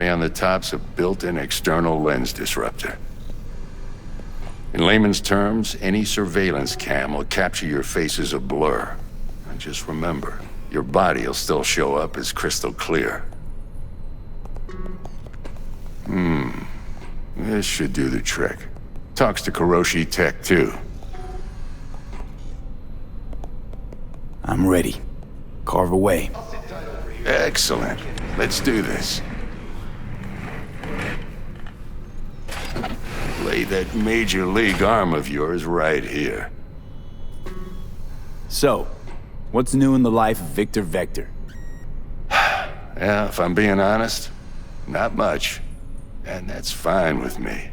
On the top's a built-in external lens disruptor. In layman's terms, any surveillance cam will capture your face as a blur. And just remember, your body will still show up as crystal clear. This should do the trick. Talks to Kiroshi Tech, too. I'm ready. Carve away. Excellent. Let's do this. Lay that major league arm of yours right here. So, what's new in the life of Victor Vector? Yeah, if I'm being honest, not much. And that's fine with me.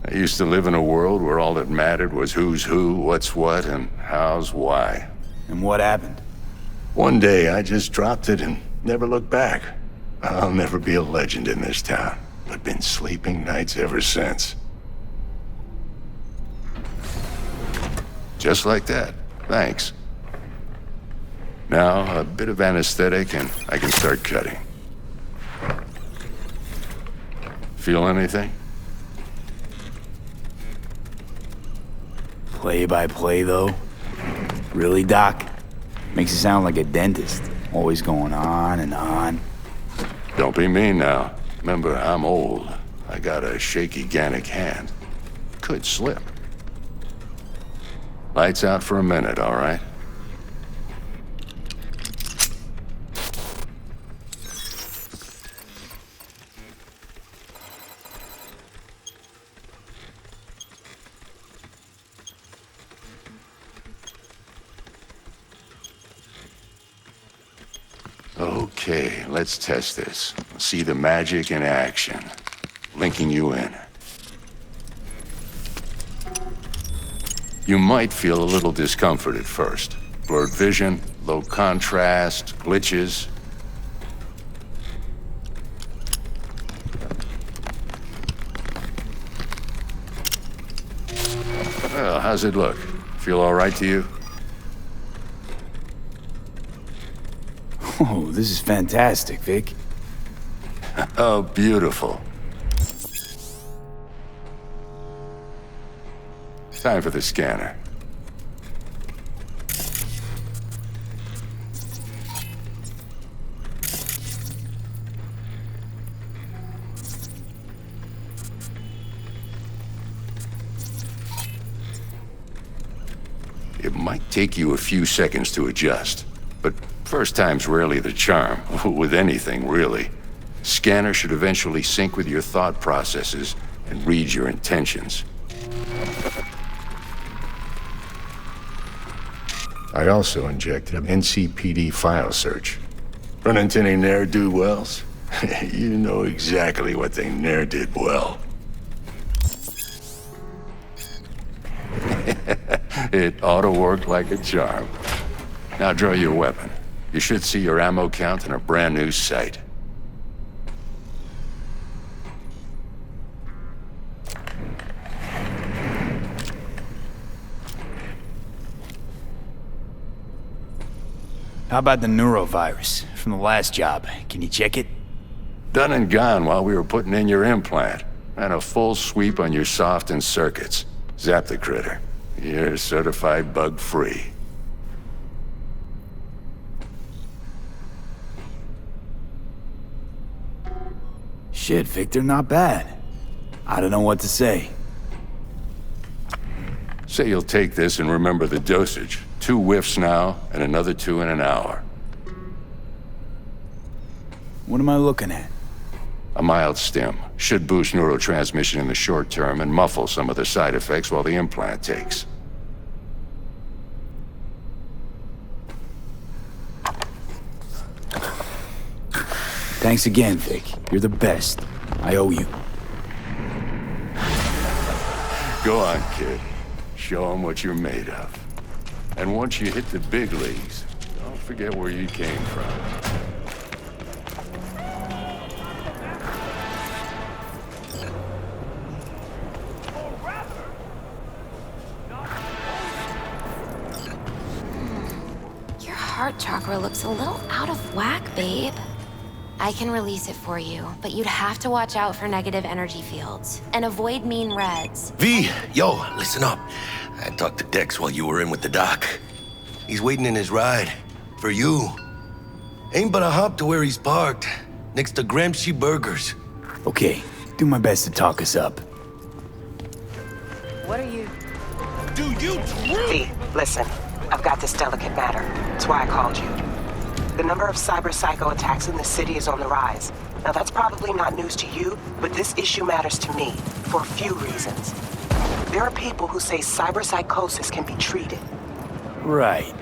I used to live in a world where all that mattered was who's who, what's what, and how's why. And what happened? One day, I just dropped it and never looked back. I'll never be a legend in this town, but been sleeping nights ever since. Just like that. Thanks. Now, a bit of anesthetic and I can start cutting. Feel anything? Play by play, though? Really, Doc? Makes it sound like a dentist. Always going on and on. Don't be mean now. Remember, I'm old. I got a shaky Gannic hand. Could slip. Lights out for a minute, all right? Okay, let's test this. See the magic in action. Linking you in. You might feel a little discomfort at first. Blurred vision, low contrast, glitches. Well, how's it look? Feel all right to you? Oh, this is fantastic, Vic. Oh, beautiful. Time for the scanner. It might take you a few seconds to adjust, but first time's rarely the charm, with anything, really. Scanner should eventually sync with your thought processes and read your intentions. I also injected an NCPD file search. Run into any ne'er-do-wells? You know exactly what they ne'er did well. It ought to work like a charm. Now draw your weapon. You should see your ammo count in a brand new sight. How about the neurovirus from the last job? Can you check it? Done and gone while we were putting in your implant. And a full sweep on your soft and circuits. Zap the critter. You're certified bug-free. Shit, Victor, not bad. I don't know what to say. Say you'll take this and remember the dosage. 2 whiffs now, and another 2 in an hour. What am I looking at? A mild stim. Should boost neurotransmission in the short term and muffle some of the side effects while the implant takes. Thanks again, Vic. You're the best. I owe you. Go on, kid. Show them what you're made of. And once you hit the big leagues, don't forget where you came from. Your heart chakra looks a little out of whack, babe. I can release it for you, but you'd have to watch out for negative energy fields and avoid mean reds. V, yo, listen up. I talked to Dex while you were in with the doc. He's waiting in his ride. For you. Ain't but a hop to where he's parked. Next to Gramsci Burgers. Okay, do my best to talk us up. What are you... V, listen. I've got this delicate matter. That's why I called you. The number of cyber-psycho attacks in the city is on the rise. Now that's probably not news to you, but this issue matters to me for a few reasons. There are people who say cyber-psychosis can be treated. Right.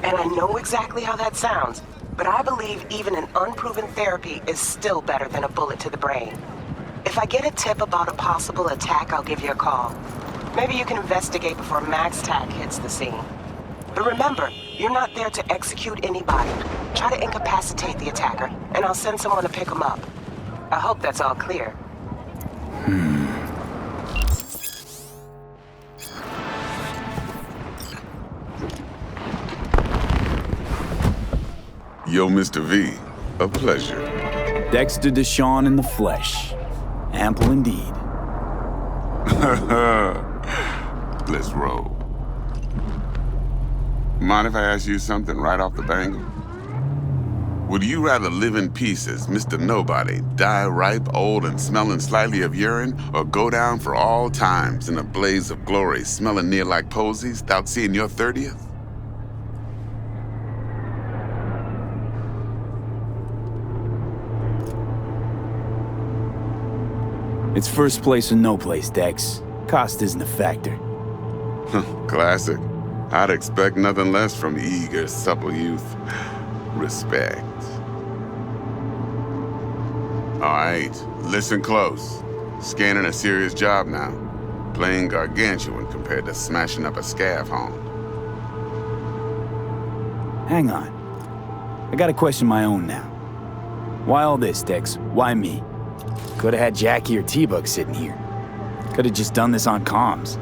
And I know exactly how that sounds, but I believe even an unproven therapy is still better than a bullet to the brain. If I get a tip about a possible attack, I'll give you a call. Maybe you can investigate before Max Tack hits the scene. But remember, you're not there to execute anybody. Try to incapacitate the attacker, and I'll send someone to pick him up. I hope that's all clear. Yo, Mr. V, a pleasure. Dexter Deshawn in the flesh. Ample indeed. Let's roll. Mind if I ask you something right off the bangle? Would you rather live in pieces, Mr. Nobody, die ripe, old, and smelling slightly of urine, or go down for all times in a blaze of glory, smelling near like posies, without seeing your 30th? It's first place or no place, Dex. Cost isn't a factor. Classic. I'd expect nothing less from eager, supple youth. Respect. All right, listen close. Scanning a serious job now. Playing gargantuan compared to smashing up a scav home. Hang on. I got a question of my own now. Why all this, Dex? Why me? Could have had Jackie or T-Bug sitting here. Could have just done this on comms.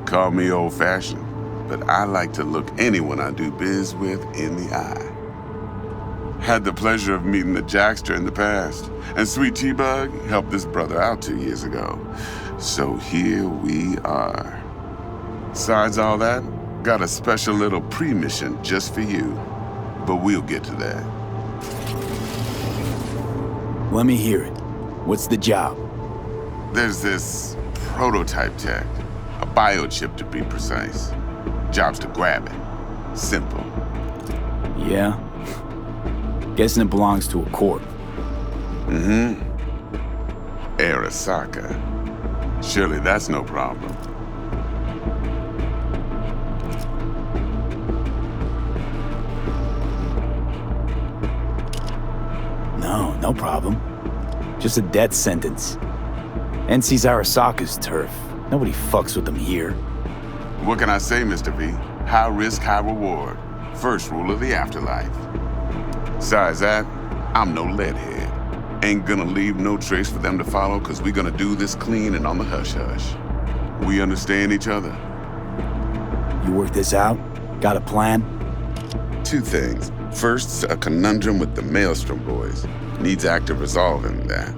Call me old-fashioned, but I like to look anyone I do biz with in the eye. Had the pleasure of meeting the Jackster in the past, and Sweet T-Bug helped this brother out 2 years ago. So here we are. Besides all that, got a special little pre-mission just for you. But we'll get to that. Let me hear it. What's the job? There's this prototype tech, a biochip to be precise. Job's to grab it. Simple. Yeah? Guessing it belongs to a corp. Mm-hmm. Arasaka. Surely that's no problem. No problem. Just a death sentence. NC's Arasaka's turf. Nobody fucks with them here. What can I say, Mr. V? High risk, high reward. First rule of the afterlife. Besides that, I'm no leadhead. Ain't gonna leave no trace for them to follow, cause we gonna do this clean and on the hush-hush. We understand each other. You work this out? Got a plan? Two things. First, a conundrum with the Maelstrom boys. Needs active resolving that.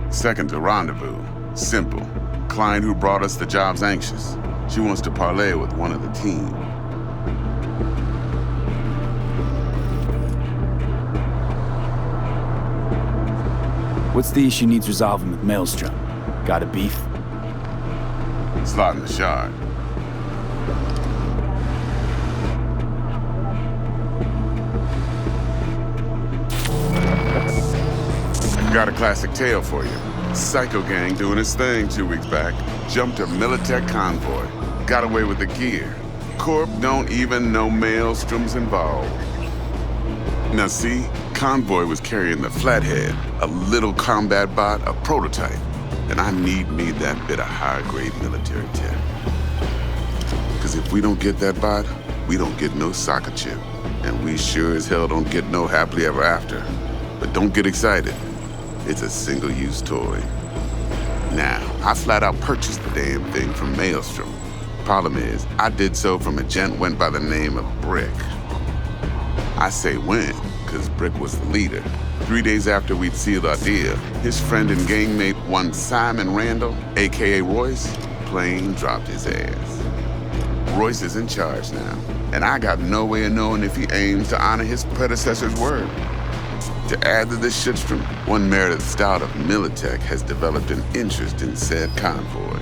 Second, a rendezvous. Simple. Client who brought us the job's anxious. She wants to parlay with one of the team. What's the issue needs resolving with Maelstrom? Got a beef? Slot in the shard. Got a classic tale for you. Psycho gang doing its thing 2 weeks back. Jumped a Militech convoy. Got away with the gear. Corp don't even know Maelstrom's involved. Now see, convoy was carrying the Flathead, a little combat bot, a prototype. And I need me that bit of high-grade military tech. Cause if we don't get that bot, we don't get no soccer chip. And we sure as hell don't get no happily ever after. But don't get excited. It's a single-use toy. Now, I flat out purchased the damn thing from Maelstrom. Problem is, I did so from a gent went by the name of Brick. I say when, cause Brick was the leader. 3 days after we'd sealed our deal, his friend and gangmate, one Simon Randall, aka Royce, plain dropped his ass. Royce is in charge now, and I got no way of knowing if he aims to honor his predecessor's word. To add to this shitstrom, one Meredith Stout of Militech has developed an interest in said convoy.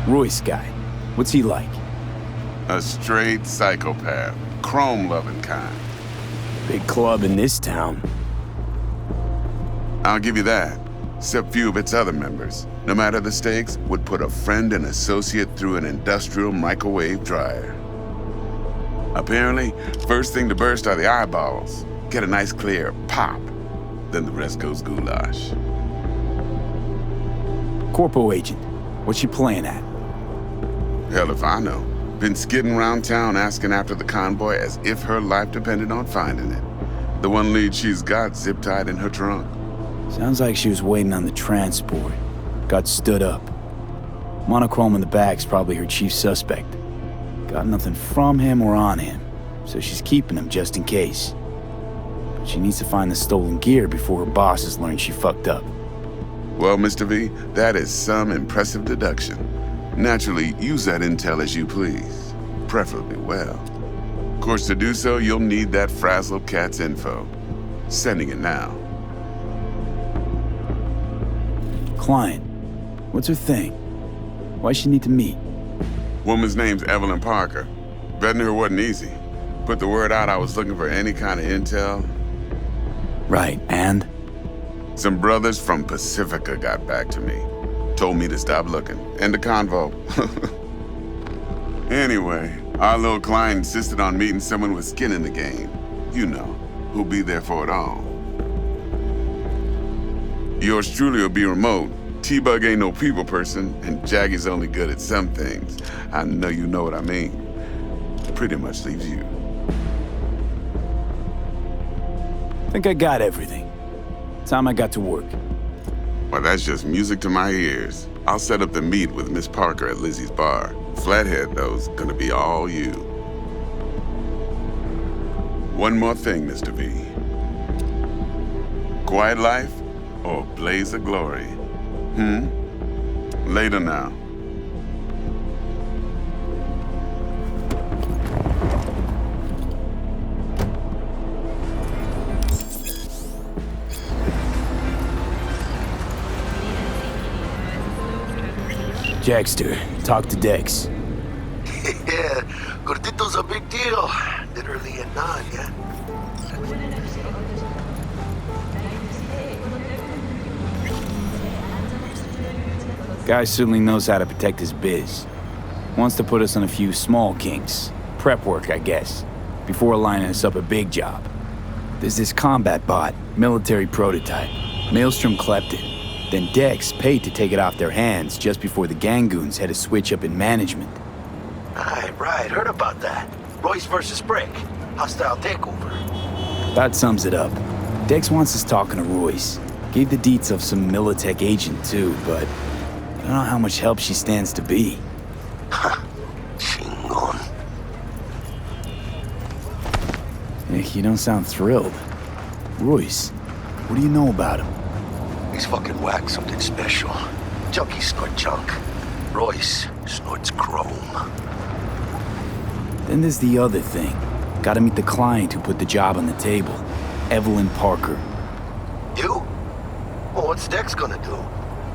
Royce guy. What's he like? A straight psychopath, chrome-loving kind. Big club in this town. I'll give you that, except few of its other members, no matter the stakes, would put a friend and associate through an industrial microwave dryer. Apparently, first thing to burst are the eyeballs. Get a nice clear pop. Then the rest goes goulash. Corpo agent. What's she playing at? Hell if I know. Been skidding around town asking after the convoy as if her life depended on finding it. The one lead she's got zip-tied in her trunk. Sounds like she was waiting on the transport. Got stood up. Monochrome in the back's probably her chief suspect. Got nothing from him or on him, so she's keeping him just in case. But she needs to find the stolen gear before her bosses learn she fucked up. Well, Mr. V, that is some impressive deduction. Naturally, use that intel as you please, preferably well. Of course, to do so, you'll need that frazzled cat's info. Sending it now. Client. What's her thing? Why's she need to meet? Woman's name's Evelyn Parker. Vetting her wasn't easy. Put the word out I was looking for any kind of intel. Right, and? Some brothers from Pacifica got back to me. Told me to stop looking. End the convo. Anyway, our little client insisted on meeting someone with skin in the game. You know, who'll be there for it all. Yours truly will be remote. T-Bug ain't no people person, and Jaggy's only good at some things. I know you know what I mean. Pretty much leaves you. Think I got everything. Time I got to work. Well, that's just music to my ears. I'll set up the meet with Miss Parker at Lizzie's bar. Flathead, though's gonna be all you. One more thing, Mr. V. Quiet life or blaze of glory? Later now. Jackster, talk to Dex. Yeah, Gordito's a big deal. Literally and not, yeah? Guy certainly knows how to protect his biz. Wants to put us on a few small kinks. Prep work, I guess. Before lining us up a big job. There's this combat bot, military prototype. Maelstrom clept it. Then Dex paid to take it off their hands just before the Gangoons had a switch up in management. Right, heard about that. Royce versus Brick. Hostile takeover. That sums it up. Dex wants us talking to Royce. Gave the deets of some Militech agent too, but I don't know how much help she stands to be. Chingon. Nick, you don't sound thrilled. Royce, what do you know about him? He's fucking whack, something special. Junkies snort junk. Royce snorts chrome. Then there's the other thing. Gotta meet the client who put the job on the table. Evelyn Parker. You? Well, what's Dex gonna do?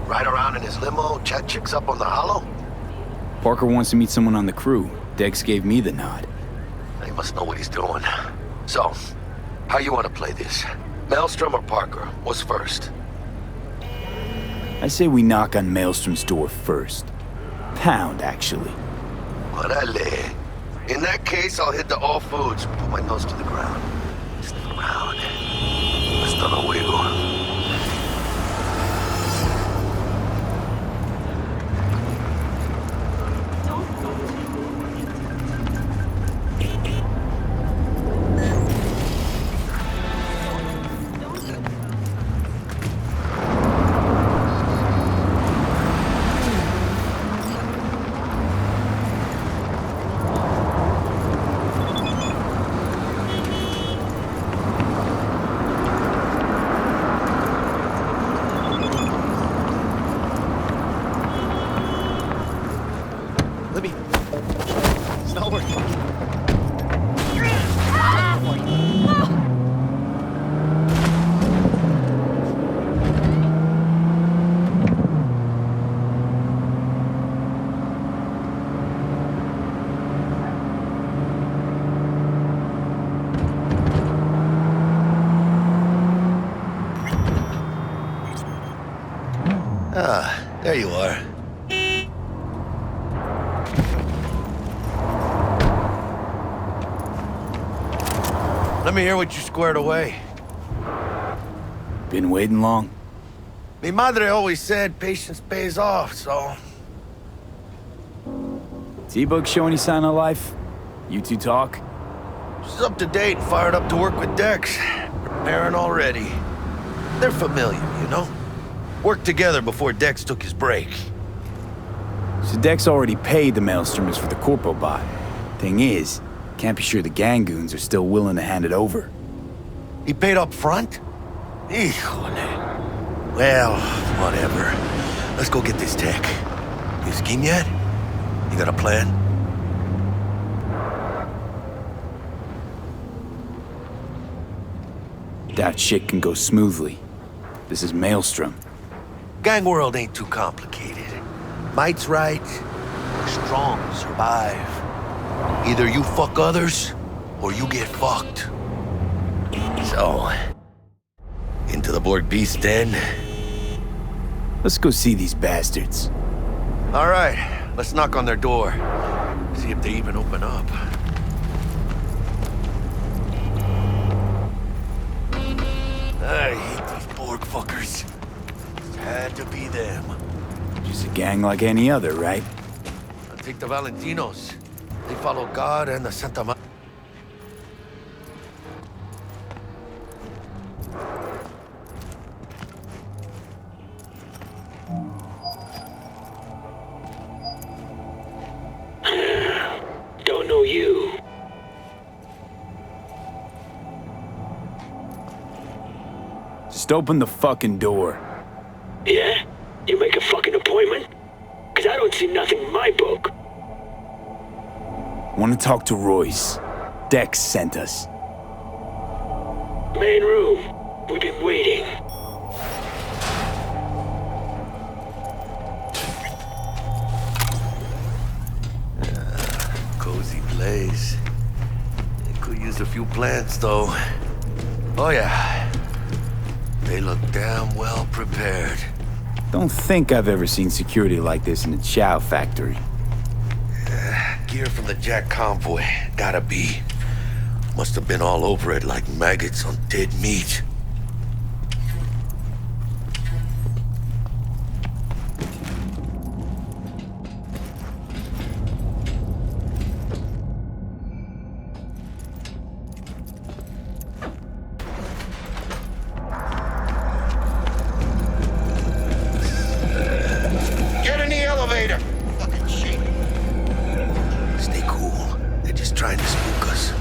Ride around in his limo, chat chicks up on the hollow? Parker wants to meet someone on the crew. Dex gave me the nod. He must know what he's doing. So, how you want to play this? Maelstrom or Parker? What's first? I say we knock on Maelstrom's door first. Pound, actually. Orale. In that case, I'll hit the all foods. Put my nose to the ground. Sniff around. Hasta luego. Ah, there you are. Let me hear what you squared away. Been waiting long? Mi madre always said patience pays off, so... T-Bug show any sign of life? You two talk? She's up to date and fired up to work with Dex. Preparing already. They're familiar, you know? Worked together before Dex took his break. So Dex already paid the Maelstromers for the Corpo bot. Thing is, can't be sure the Gangoons are still willing to hand it over. He paid up front? Híjole. Well, whatever. Let's go get this tech. You scheme yet? You got a plan? That shit can go smoothly. This is Maelstrom. Gang world ain't too complicated. Might's right. Strong survive. Either you fuck others, or you get fucked. So, into the Borg Beast Den? Let's go see these bastards. All right, let's knock on their door. See if they even open up. I hate these Borg fuckers. It had to be them. Just a gang like any other, right? I'll take the Valentinos. They follow God and the Santa Ma... Don't know you. Just open the fucking door. Yeah? You make a fucking appointment? Cause I don't see nothing in my book. Want to talk to Royce. Dex sent us. Main room. We've been waiting. Cozy place. They could use a few plants, though. Oh, yeah. They look damn well prepared. Don't think I've ever seen security like this in a chow factory. Gear from the Jack convoy. Gotta be. Must have been all over it like maggots on dead meat. Get in the elevator! Fucking shit. Stay cool. They're just trying to spook us.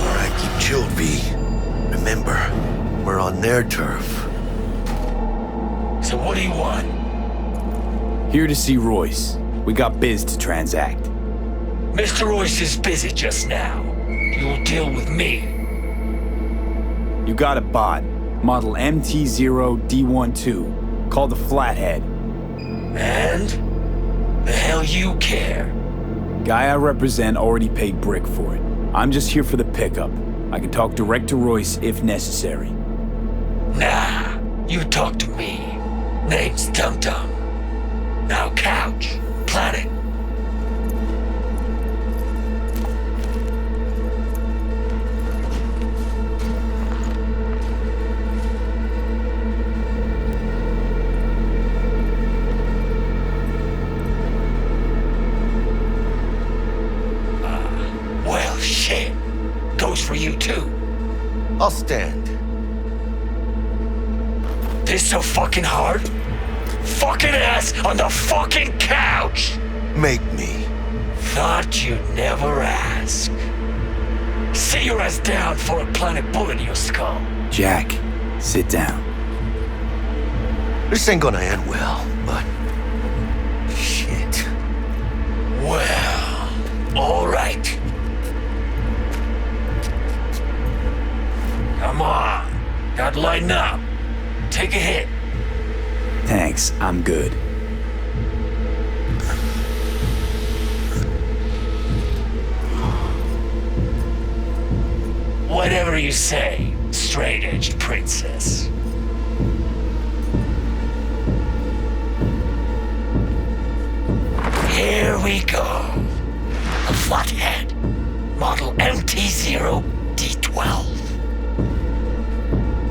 All right, keep chilled, V. Remember, we're on their turf. So what do you want? Here to see Royce. We got biz to transact. Mr. Royce is busy just now. You'll deal with me. You got a bot. Model MT0D12. Called the Flathead. And? The hell you care? Guy I represent already paid Brick for it. I'm just here for the pickup. I can talk direct to Royce if necessary. Nah, you talk to me. Name's Dum Dum. Now couch, planet. Well, shit. Goes for you too. I'll stand. This so fucking hard? Fucking ass on the fucking couch! Make me. Thought you'd never ask. Sit your ass down for a planet bullet in your skull. Jack, sit down. This ain't gonna end well, but... Shit. Well, alright. Come on. Gotta lighten up. Take a hit. Thanks, I'm good. Whatever Whatever you say, straight-edged princess. Here we go. A flathead. Model MT-0 D12.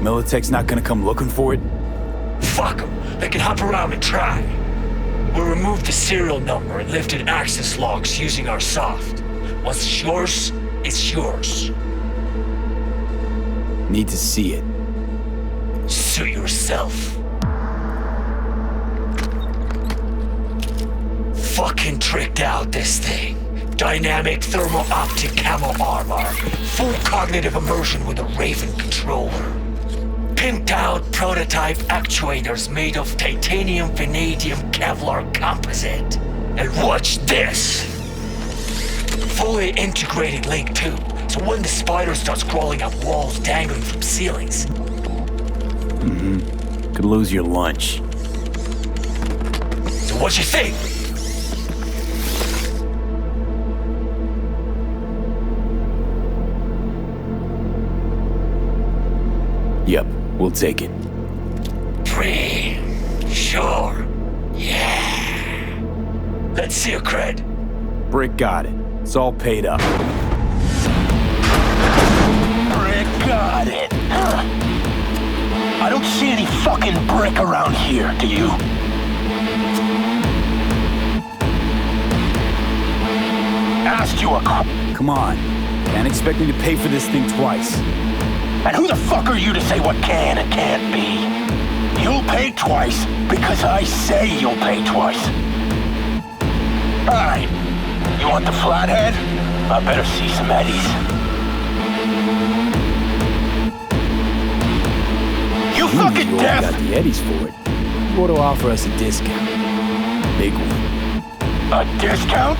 Militech's not gonna come looking for it? Fuck them. They can hop around and try. We'll remove the serial number and lifted access logs using our soft. Once it's yours, it's yours. Need to see it. Suit yourself. Fucking tricked out this thing. Dynamic thermal optic camo armor. Full cognitive immersion with a Raven controller. Pimped out prototype actuators made of titanium, vanadium, Kevlar composite. And watch this! Fully integrated Link 2, so when the spider starts crawling up walls dangling from ceilings. Could lose your lunch. So what you think? Yep, we'll take it. Free. Sure. Yeah. Let's see your cred. Brick got it. It's all paid up. Brick got it. Huh. I don't see any fucking brick around here, do you? Asked you a Come on. Can't expect me to pay for this thing twice. And who the fuck are you to say what can and can't be? You'll pay twice because I say you'll pay twice. Alright. You want the flathead? I better see some eddies. You fucking You deaf! got the eddies for it. You ought to offer us a discount. Big one. A discount?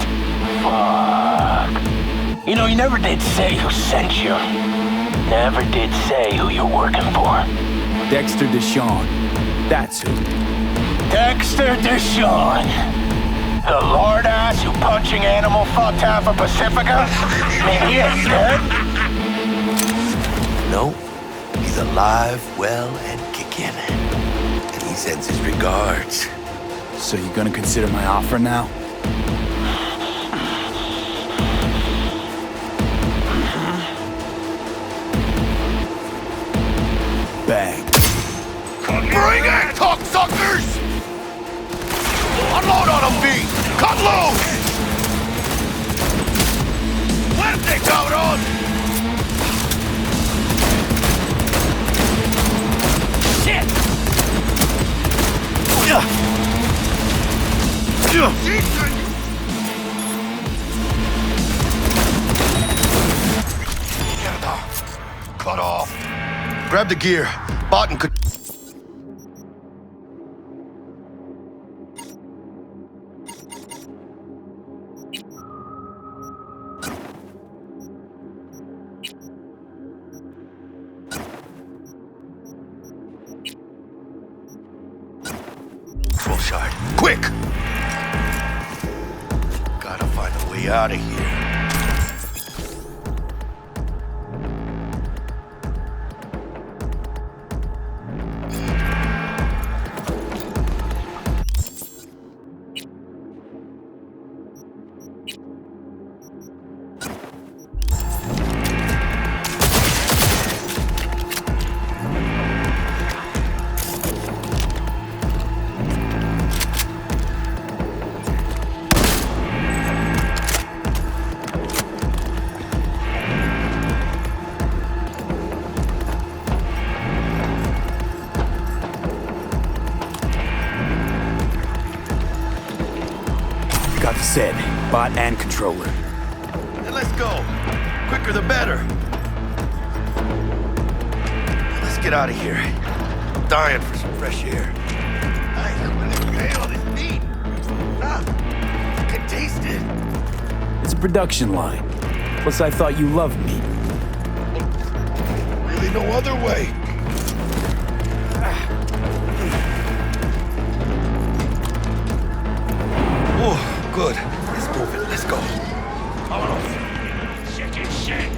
Fuck. You know, you never did say who sent you. Never did say who you're working for. Dexter Deshawn. That's who. Dexter Deshawn. The lord ass who punching animal fucked half of Pacifica? Maybe he ain't dead. No, he's alive, well, and kicking. And he sends his regards. So you gonna consider my offer now? Bang. Bring it, cocksuckers! Unload on them, B! Cut loose! Fuerte, cabrón! Shit! Cut off. Grab the gear. Barton could... Control shard. Quick! Gotta find a way out of here. Got the set. Bot and controller. Then let's go. Quicker the better. Let's get out of here. I'm dying for some fresh air. I this meat. I can taste it. It's a production line. Plus, I thought you loved me. Really no other way. Oh, good. Let's move it. Let's go. Shit.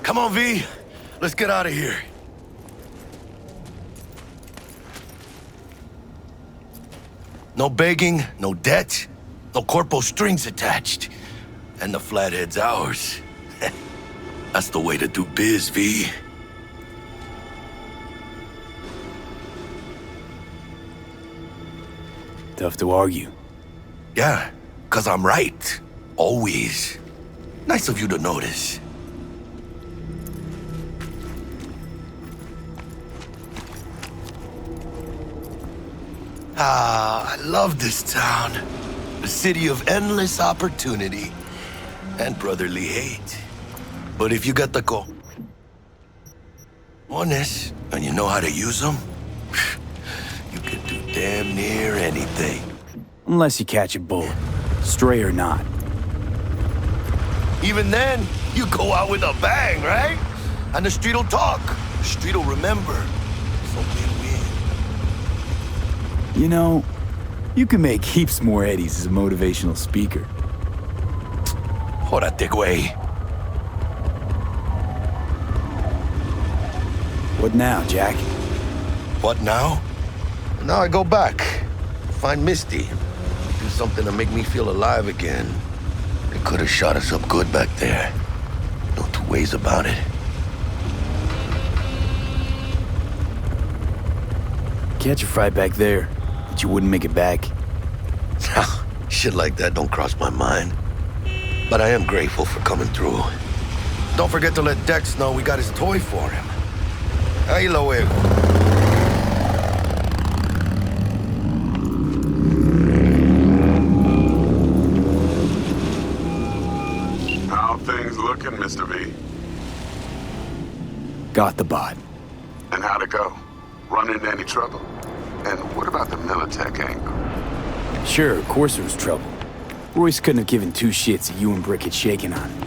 Come on, V. Let's get out of here. No begging, no debt, no corpo strings attached. And the flathead's ours. That's the way to do biz, V. Tough to argue. Yeah, 'cause I'm right. Always. Nice of you to notice. Ah, I love this town. The city of endless opportunity and brotherly hate. But if you got the honest and you know how to use them, you can do damn near anything. Unless you catch a bullet, stray or not. Even then, you go out with a bang, right? And the street'll talk. The street'll remember. So win-win. You know, you can make heaps more eddies as a motivational speaker. Jórate, güey. What now, Jack? What now? Now I go back. Find Misty. Do something to make me feel alive again. They could have shot us up good back there. No two ways about it. Catch a fight back there, but you wouldn't make it back. Shit like that don't cross my mind. But I am grateful for coming through. Don't forget to let Dex know we got his toy for him. Ahí lo luego. How things looking, Mr. V? Got the bot. And how'd it go? Run into any trouble? And what about the Militech angle? Sure, of course there was trouble. Royce couldn't have given two shits that you and Brick had shaken on it.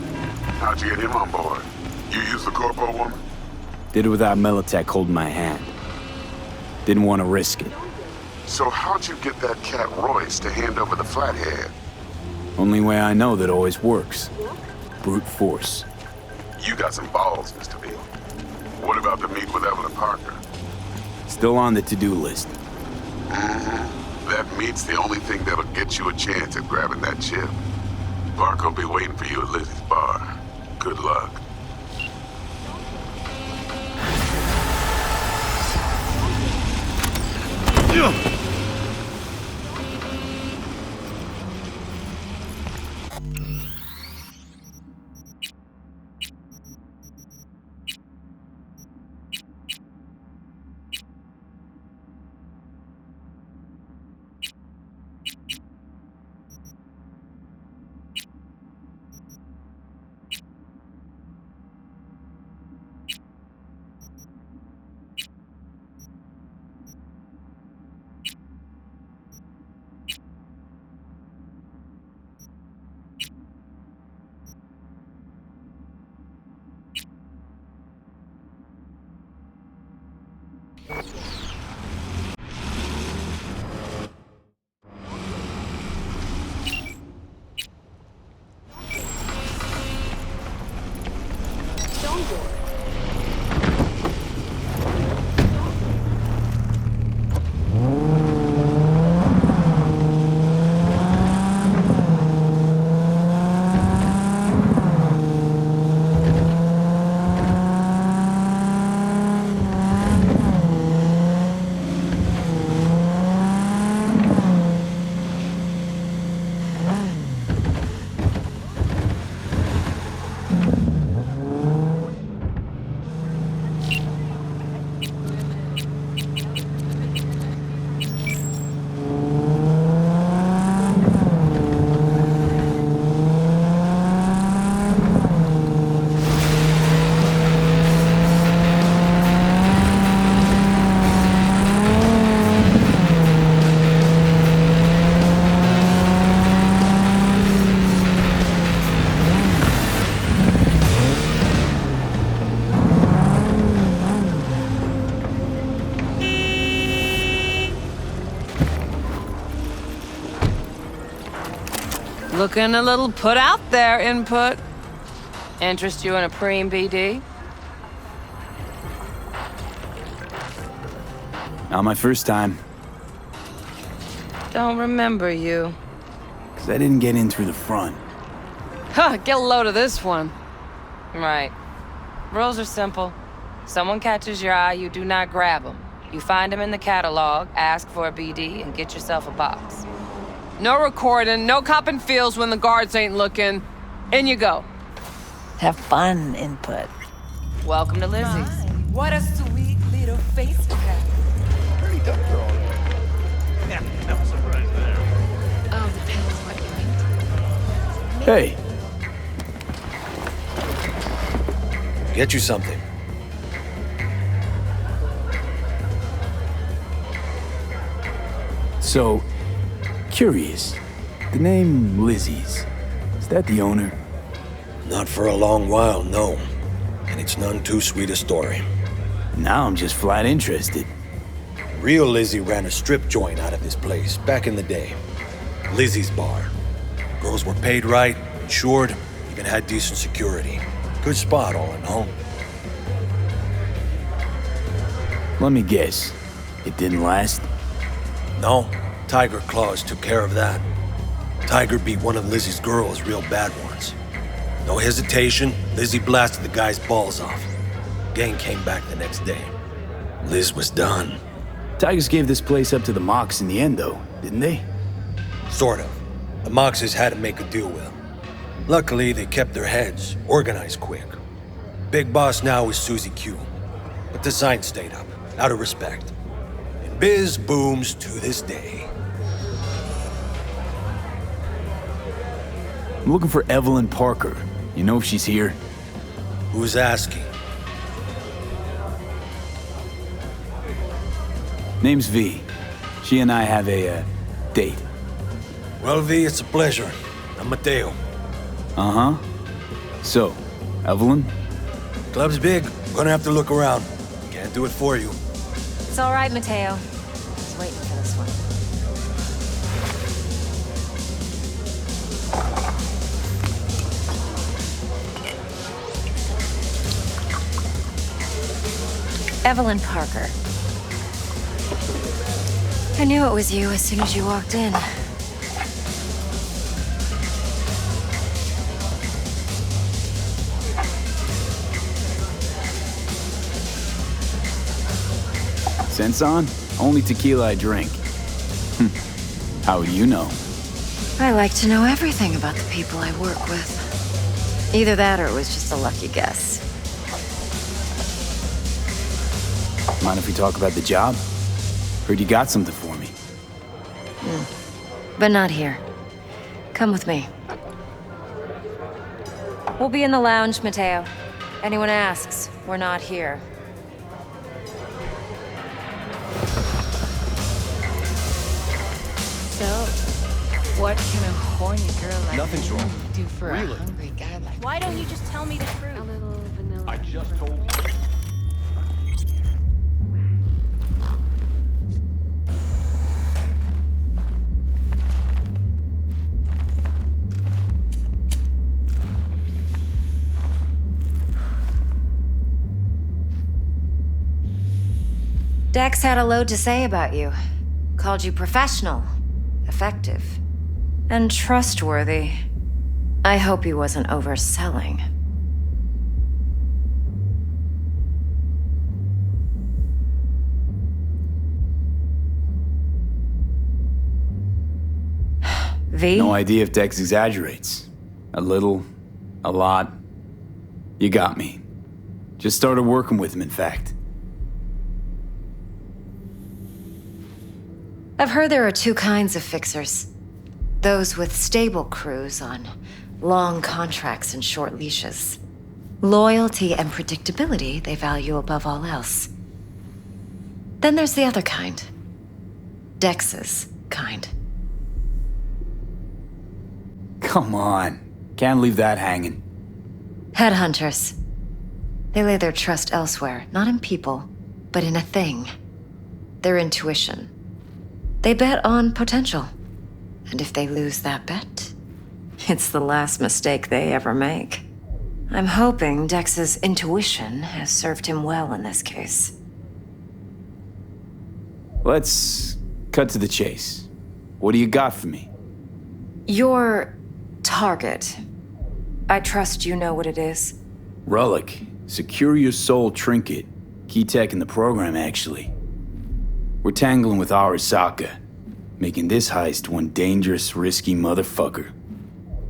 How'd you get him on board? You used the corpo woman? Did it without Militech holding my hand. Didn't want to risk it. So how'd you get that cat Royce to hand over the flathead? Only way I know that always works. Brute force. You got some balls, Mr. V. What about the meet with Evelyn Parker? Still on the to-do list. That meet's the only thing that'll get you a chance at grabbing that chip. Parker will be waiting for you at Lizzie's bar. Good luck. Looking a little put out there, Input. Interest you in a preem, BD? Not my first time, Don't remember you. because I didn't get in through the front. Huh, get a load of this one. Right. Rules are simple. Someone catches your eye, you do not grab them. You find them in the catalog, ask for a BD, and get yourself a box. No recording, no copping feels when the guards ain't looking. In you go. Have fun, input. Welcome to Lizzie's. What a sweet little face you have. Oh, depends what kind. Hey, Get you something. so, curious. The name Lizzie's, is that the owner? Not for a long while, no. And it's none too sweet a story. Now I'm just flat interested. Real Lizzie ran a strip joint out of this place back in the day. Lizzie's Bar. Girls were paid right, insured, even had decent security. Good spot, all in all. Let me guess. It didn't last? No, Tiger Claws took care of that. Tiger beat one of Lizzie's girls real bad once. No hesitation, Lizzie blasted the guy's balls off. Gang came back the next day. Liz was done. Tigers gave this place up to the Mox in the end, though, didn't they? Sort of. The Moxes had to make a deal with them. Luckily, they kept their heads, organized quick. Big boss now is Susie Q. But the sign stayed up, out of respect. And biz booms to this day. I'm looking for Evelyn Parker. You know if she's here? Who's asking? Name's V. She and I have a, date. Well, V, it's a pleasure. I'm Mateo. Uh-huh. So, Evelyn? Club's big. Gonna have to look around. Can't do it for you. It's all right, Mateo. I was waiting for this one. Evelyn Parker. I knew it was you as soon as you walked in. Sense on? Only tequila I drink. How would you know? I like to know everything about the people I work with. Either that or it was just a lucky guess. Mind if we talk about the job? Heard you got something for me. But not here. Come with me. We'll be in the lounge, Mateo. Anyone asks, we're not here. So, what can a horny girl like Nothing's you wrong. do for Really? a hungry guy like Why don't you just tell me the truth? A little vanilla. I just told you. Dex had a load to say about you. Called you professional, effective, and trustworthy. I hope he wasn't overselling. V? No idea if Dex exaggerates. A little, a lot. You got me. Just started working with him, in fact. I've heard there are two kinds of fixers. Those with stable crews on long contracts and short leashes. Loyalty and predictability they value above all else. Then there's the other kind. Dex's kind. Come on. Can't leave that hanging. Headhunters. They lay their trust elsewhere, not in people, but in a thing. Their intuition. They bet on potential. And if they lose that bet, it's the last mistake they ever make. I'm hoping Dex's intuition has served him well in this case. Let's cut to the chase. What do you got for me? Your target. I trust you know what it is. Relic. Secure your soul trinket. Key tech in the program, actually. We're tangling with Arasaka, making this heist one dangerous, risky motherfucker.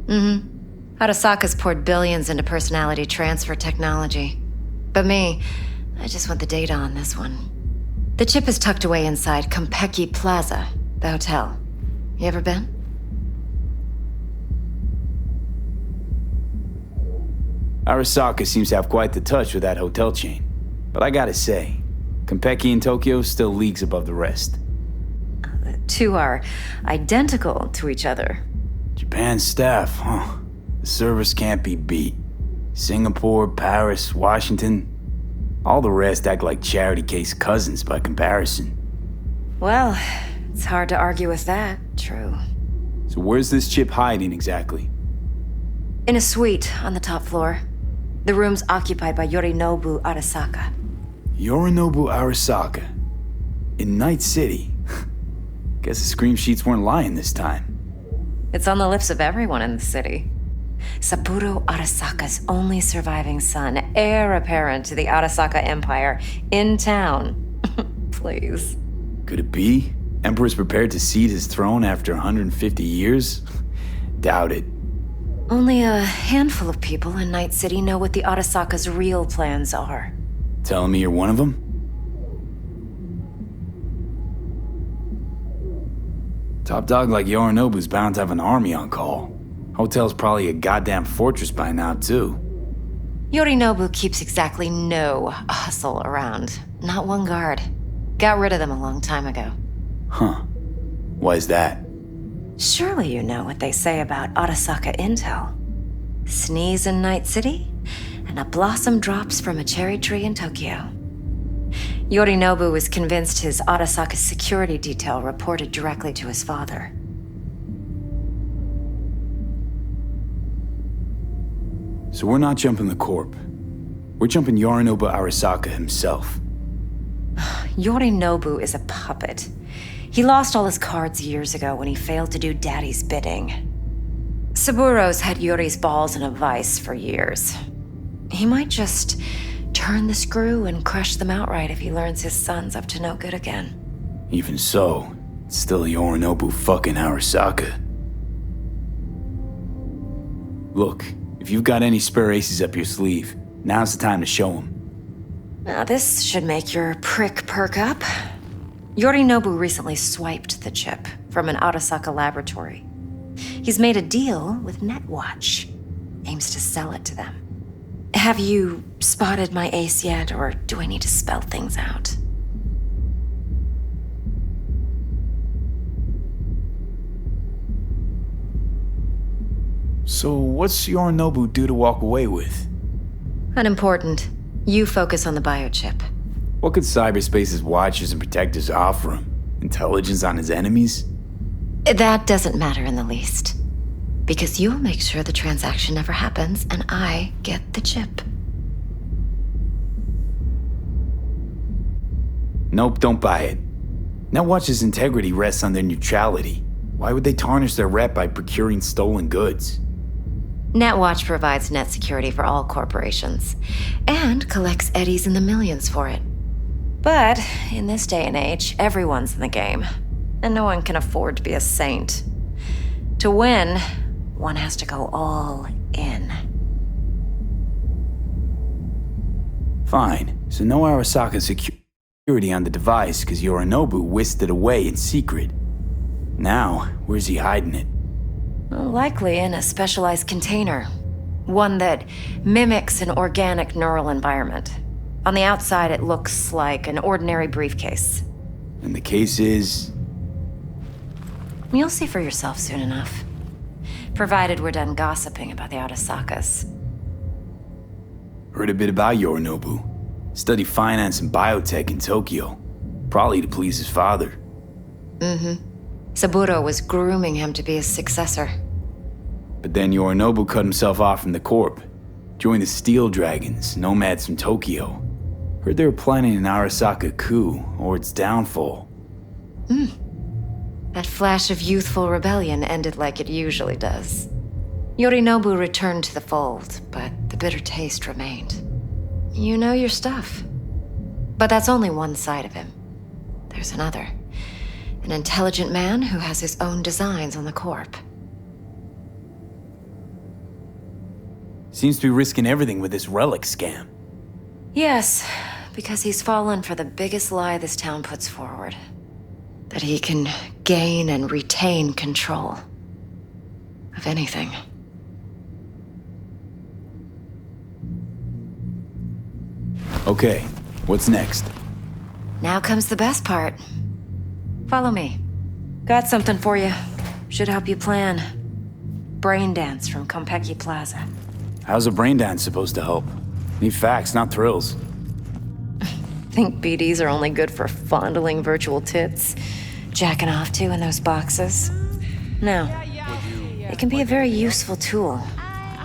Arasaka's poured billions into personality transfer technology. But me, I just want the data on this one. The chip is tucked away inside Konpeki Plaza, the hotel. You ever been? Arasaka seems to have quite the touch with that hotel chain. But I gotta say, Konpeki in Tokyo still leagues above the rest. The two are identical to each other. Japan's staff, huh? The service can't be beat. Singapore, Paris, Washington, all the rest act like charity case cousins by comparison. Well, it's hard to argue with that, true. So where's this chip hiding exactly? In a suite on the top floor. The room's occupied by Yorinobu Arasaka. Yorinobu Arasaka? In Night City? Guess the scream sheets weren't lying this time. It's on the lips of everyone in the city. Saburo Arasaka's only surviving son, heir apparent to the Arasaka Empire, in town. Please. Could it be? Emperor's prepared to cede his throne after 150 years? Doubt it. Only a handful of people in Night City know what the Arasaka's real plans are. Telling me you're one of them? Top dog like Yorinobu's bound to have an army on call. Hotel's probably a goddamn fortress by now, too. Yorinobu keeps exactly no hustle around. Not one guard. Got rid of them a long time ago. Huh. Why's that? Surely you know what they say about Arasaka intel. Sneeze in Night City, and a blossom drops from a cherry tree in Tokyo. Yorinobu was convinced his Arasaka security detail reported directly to his father. So we're not jumping the Corp. We're jumping Yorinobu Arasaka himself. Yorinobu is a puppet. He lost all his cards years ago when he failed to do Daddy's bidding. Saburo's had Yuri's balls in a vice for years. He might just turn the screw and crush them outright if he learns his son's up to no good again. Even so, it's still Yorinobu fucking Arasaka. Look, if you've got any spare aces up your sleeve, now's the time to show them. Now this should make your prick perk up. Yorinobu recently swiped the chip from an Arasaka laboratory. He's made a deal with Netwatch. Aims to sell it to them. Have you spotted my ace yet, or do I need to spell things out? So what's Yorinobu due to walk away with? Unimportant. You focus on the biochip. What could cyberspace's watchers and protectors offer him? Intelligence on his enemies? That doesn't matter in the least. Because you'll make sure the transaction never happens, and I get the chip. Nope, don't buy it. Netwatch's integrity rests on their neutrality. Why would they tarnish their rep by procuring stolen goods? Netwatch provides net security for all corporations, and collects eddies in the millions for it. But in this day and age, everyone's in the game, and no one can afford to be a saint. To win, one has to go all in. Fine, so no Arasaka security on the device because Yorinobu whisked it away in secret. Now, where's he hiding it? Likely in a specialized container. One that mimics an organic neural environment. On the outside, it looks like an ordinary briefcase. And the case is? You'll see for yourself soon enough. Provided we're done gossiping about the Arasakas. Heard a bit about Yorinobu. Studied finance and biotech in Tokyo. Probably to please his father. Saburo was grooming him to be his successor. But then Yorinobu cut himself off from the Corp. Joined the Steel Dragons, nomads from Tokyo. Heard they were planning an Arasaka coup, or its downfall. That flash of youthful rebellion ended like it usually does. Yorinobu returned to the fold, but the bitter taste remained. You know your stuff. But that's only one side of him. There's another. An intelligent man who has his own designs on the Corp. Seems to be risking everything with this relic scam. Yes, because he's fallen for the biggest lie this town puts forward. That he can gain and retain control of anything. Okay, what's next? Now comes the best part. Follow me. Got something for you. Should help you plan. Brain dance from Konpeki Plaza. How's a brain dance supposed to help? Need facts, not thrills. Think BDs are only good for fondling virtual tits? Jacking off to in those boxes? No. It can be a very useful tool.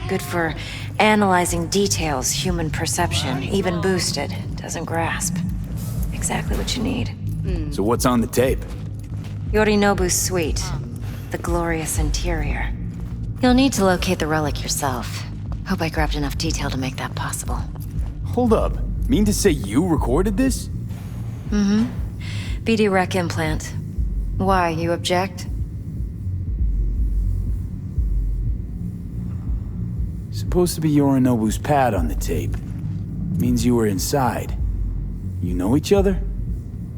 Good for analyzing details human perception, even boosted, doesn't grasp. Exactly what you need. So what's on the tape? Yorinobu's suite. The glorious interior. You'll need to locate the relic yourself. Hope I grabbed enough detail to make that possible. Hold up. Mean to say you recorded this? BD rec implant. Why, you object? Supposed to be Yorinobu's pad on the tape. Means you were inside. You know each other?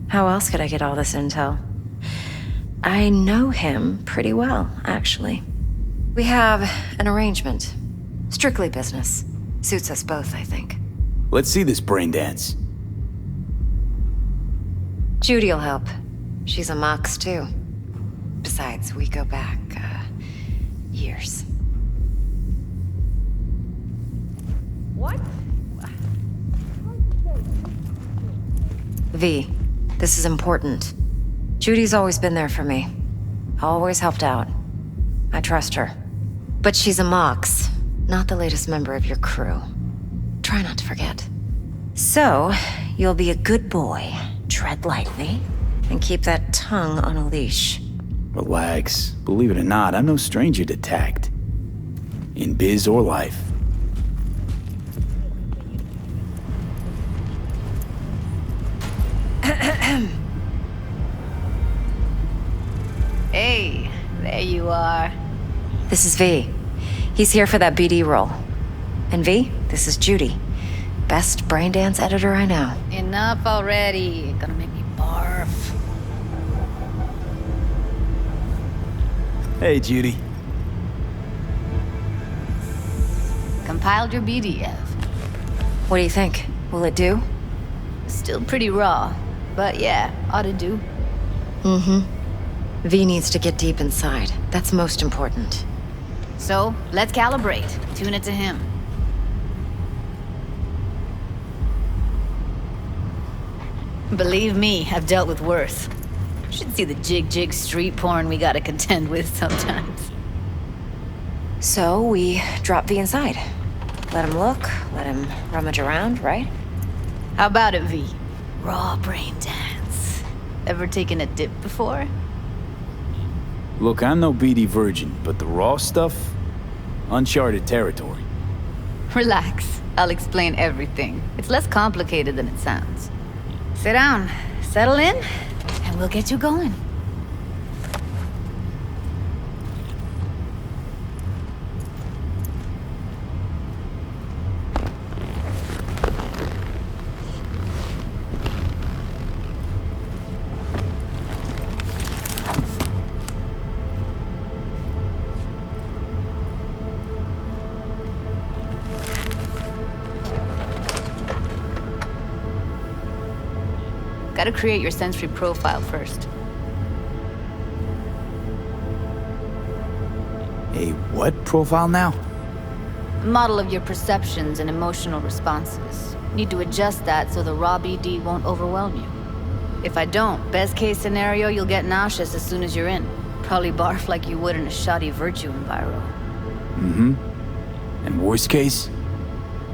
How else could I get all this intel? I know him pretty well, actually. We have an arrangement. Strictly business. Suits us both, I think. Let's see this brain dance. Judy'll help. She's a Mox, too. Besides, we go back, years. What? V, this is important. Judy's always been there for me. Always helped out. I trust her. But she's a Mox, not the latest member of your crew. Try not to forget. So, you'll be a good boy, tread lightly, and keep that tongue on a leash. Relax. Believe it or not, I'm no stranger to tact. In biz or life. Hey, there you are. This is V. He's here for that BD role. And V, this is Judy. Best brain dance editor I know. Enough already. Gonna make me barf. Hey, Judy. Compiled your BDF. What do you think? Will it do? Still pretty raw, but yeah, ought to do. V needs to get deep inside. That's most important. So, let's calibrate. Tune it to him. Believe me, I've dealt with worse. Should see the jig street porn we gotta contend with sometimes. So we drop V inside. Let him look, let him rummage around, right? How about it, V? Raw brain dance. Ever taken a dip before? Look, I'm no BD virgin, but the raw stuff? Uncharted territory. Relax. I'll explain everything. It's less complicated than it sounds. Sit down, settle in, and we'll get you going. Gotta create your sensory profile first. A what profile now? A model of your perceptions and emotional responses. Need to adjust that so the raw BD won't overwhelm you. If I don't, best case scenario, you'll get nauseous as soon as you're in. Probably barf like you would in a shoddy virtue enviro. And worst case?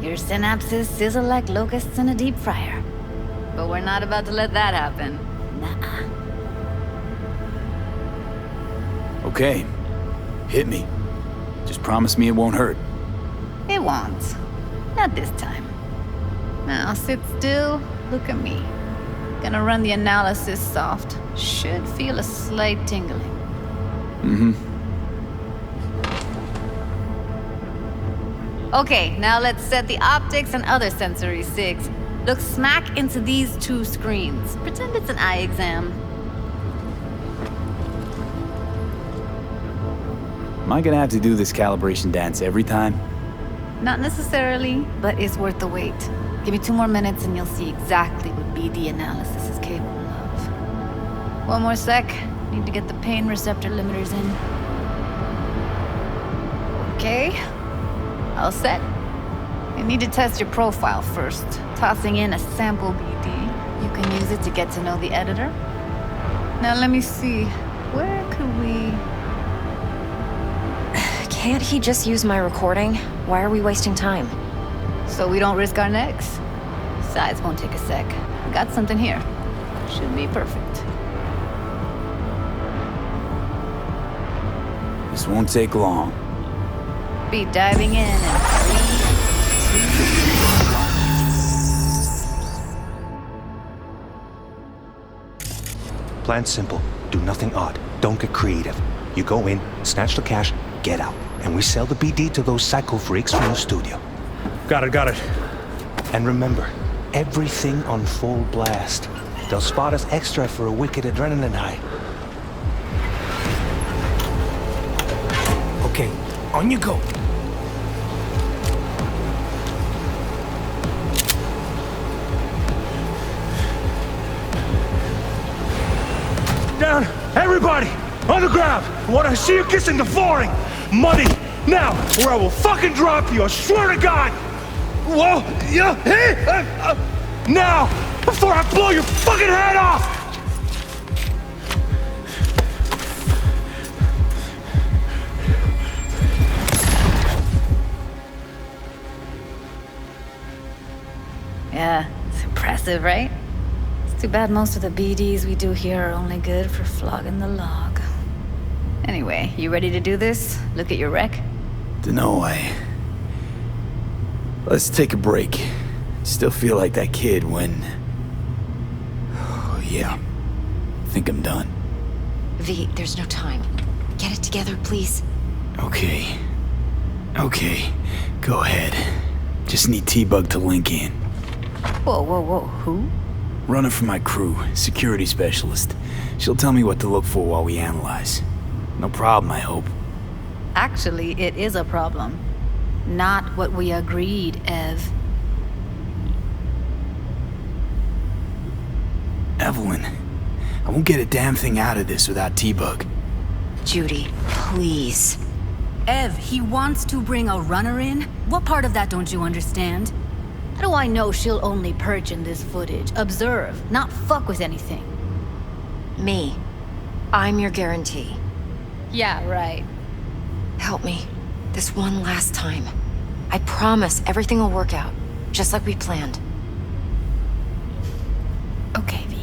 Your synapses sizzle like locusts in a deep fryer. But we're not about to let that happen. Nuh-uh. Okay. Hit me. Just promise me it won't hurt. It won't. Not this time. Now sit still, look at me. Gonna run the analysis soft. Should feel a slight tingling. Mm-hmm. Okay, now let's set the optics and other sensory sigs. Look smack into these two screens. Pretend it's an eye exam. Am I gonna have to do this calibration dance every time? Not necessarily, but it's worth the wait. Give me 2 more minutes and you'll see exactly what BD analysis is capable of. 1 more sec. Need to get the pain receptor limiters in. Okay. All set. You need to test your profile first. Tossing in a sample BD. You can use it to get to know the editor. Now let me see. Where could we... Can't he just use my recording? Why are we wasting time? So we don't risk our necks. Besides, won't take a sec. I got something here. Should be perfect. This won't take long. Be diving in 3, 2, 1. Plan's simple. Do nothing odd. Don't get creative. You go in, snatch the cash, get out. And we sell the BD to those psycho freaks from the studio. Got it. And remember, everything on full blast. They'll spot us extra for a wicked adrenaline high. Okay, on you go. Down! Everybody! On the ground! I want to see you kissing the flooring! Money! Now! Or I will fucking drop you! I swear to God! Whoa! Yeah! Hey! Now! Before I blow your fucking head off! Yeah, it's impressive, right? It's too bad most of the BDs we do here are only good for flogging the log. Anyway, you ready to do this? Look at your rec? Dunno, Let's take a break. Still feel like that kid when... Oh, yeah. Think I'm done. V, there's no time. Get it together, please. Okay. Go ahead. Just need T-Bug to link in. Whoa. Who? Runner for my crew, security specialist. She'll tell me what to look for while we analyze. No problem, I hope. Actually, it is a problem. Not what we agreed, Ev. Evelyn, I won't get a damn thing out of this without T-Bug. Judy, please. Ev, he wants to bring a runner in? What part of that don't you understand? How do I know she'll only perch in this footage? Observe, not fuck with anything. Me. I'm your guarantee. Yeah, right. Help me. This one last time. I promise everything will work out, just like we planned. Okay, V.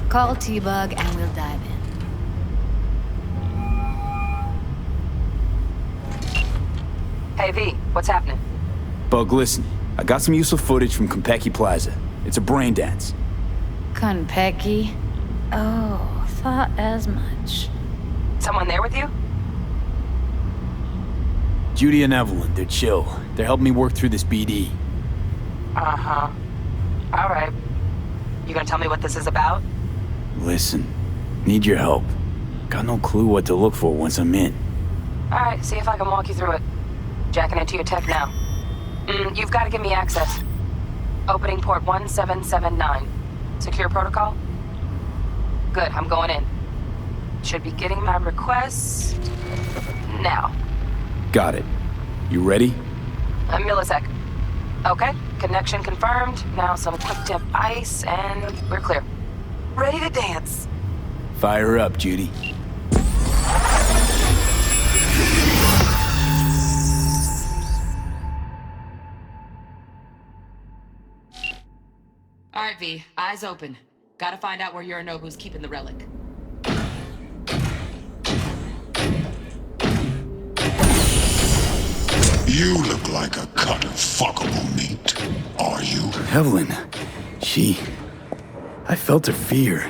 Call T-Bug and we'll dive in. Hey, V, what's happening? Bug, listen. I got some useful footage from Konpeki Plaza. It's a brain dance. Konpeki? Oh, thought as much. Someone there with you? Judy and Evelyn, they're chill. They're helping me work through this BD. Uh-huh. All right. You gonna tell me what this is about? Listen, need your help. Got no clue what to look for once I'm in. All right, see if I can walk you through it. Jacking into your tech now. You've got to give me access. Opening port 1779. Secure protocol? Good, I'm going in. Should be getting my request now. Got it. You ready? A millisec. Okay, connection confirmed. Now some quick tip ice and we're clear. Ready to dance. Fire up, Judy. All right, V, eyes open. Gotta find out where Yorinobu's keeping the relic. You look like a cut of fuckable meat. Are you? Evelyn, I felt her fear.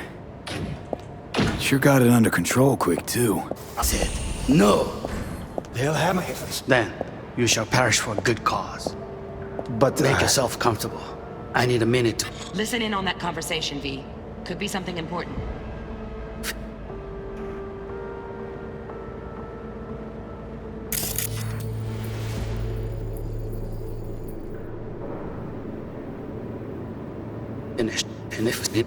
Sure got it under control quick, too. I said, no. They'll have me. Then you shall perish for a good cause. But make yourself comfortable. I need a minute to... Listen in on that conversation, V. Could be something important. Finished. And if it...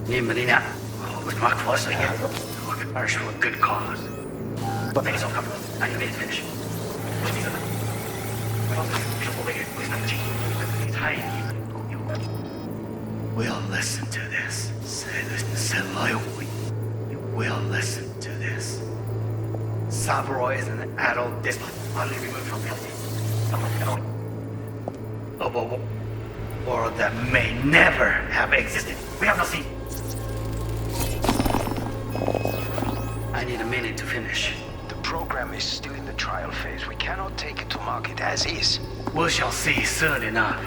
Nimmerina. With Mark Foster again. We can perish for a good cause. But make yourself comfortable. I need a minute to finish. We'll listen to this. You will listen to this. Saburo is an adult despot, utterly removed from reality. Of a world that may never have existed. We have not seen. I need a minute to finish. The program is still in the trial phase. We cannot take it to market as is. We shall see soon enough.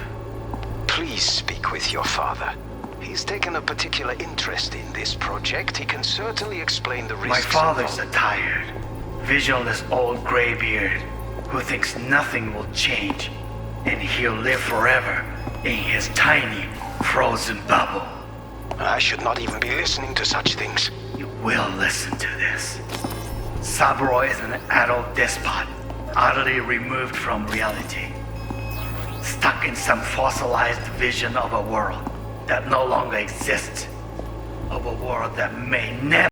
Please speak with your father. He's taken a particular interest in this project. He can certainly explain the risks. My father's a tired, visionless old graybeard who thinks nothing will change, and he'll live forever in his tiny, frozen bubble. I should not even be listening to such things. You will listen to this. Saburo is an adult despot, utterly removed from reality. Stuck in some fossilized vision of a world that no longer exists. Of a world that may never